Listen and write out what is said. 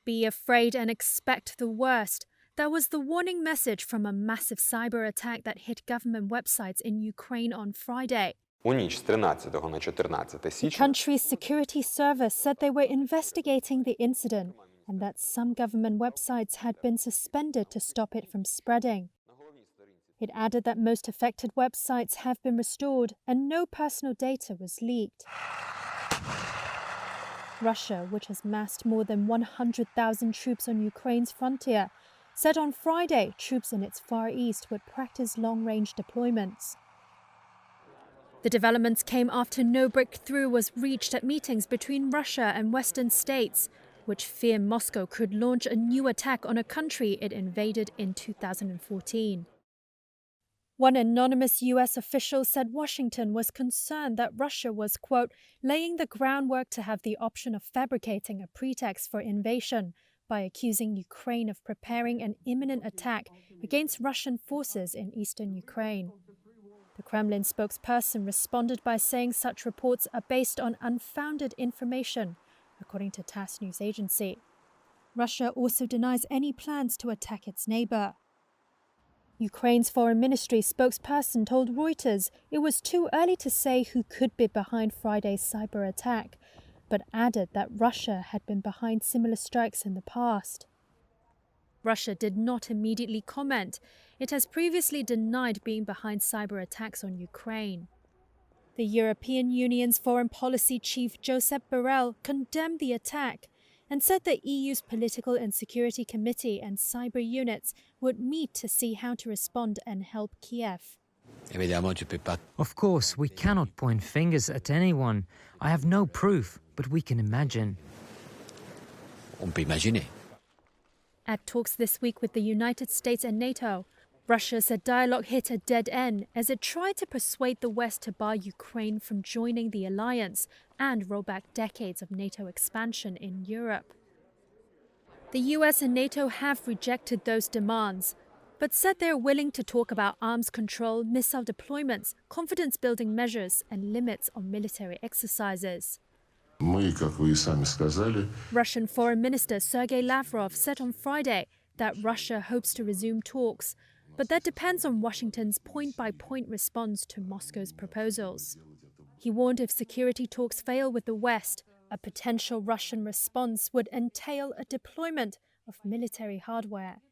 Be afraid and expect the worst. That was the warning message from a massive cyber attack that hit government websites in Ukraine on Friday. У ніч з 13 на 14 The січня country's security service said they were investigating the incident and that some government websites had been suspended to stop it from spreading. It added that most affected websites have been restored and no personal data was leaked. Russia, which has massed more than 100,000 troops on Ukraine's frontier, said on Friday troops in its far east would practice long-range deployments. The developments came after no breakthrough was reached at meetings between Russia and Western states, which fear Moscow could launch a new attack on a country it invaded in 2014. One anonymous U.S. official said Washington was concerned that Russia was, quote, laying the groundwork to have the option of fabricating a pretext for invasion by accusing Ukraine of preparing an imminent attack against Russian forces in eastern Ukraine. The Kremlin spokesperson responded by saying such reports are based on unfounded information, according to TASS news agency. Russia also denies any plans to attack its neighbor. Ukraine's foreign ministry spokesperson told Reuters it was too early to say who could be behind Friday's cyber attack, but added that Russia had been behind similar strikes in the past. Russia did not immediately comment. It has previously denied being behind cyber attacks on Ukraine. The European Union's foreign policy chief Josep Borrell condemned the attack and said the EU's Political and Security Committee and cyber units would meet to see how to respond and help Kiev. Of course, we cannot point fingers at anyone. I have no proof, but we can imagine. At talks this week with the United States and NATO, Russia said dialogue hit a dead end as it tried to persuade the West to bar Ukraine from joining the alliance and roll back decades of NATO expansion in Europe. The US and NATO have rejected those demands, but said they're willing to talk about arms control, missile deployments, confidence-building measures, and limits on military exercises. Russian Foreign Minister Sergei Lavrov said on Friday that Russia hopes to resume talks, but that depends on Washington's point-by-point response to Moscow's proposals. He warned if security talks fail with the West, a potential Russian response would entail a deployment of military hardware.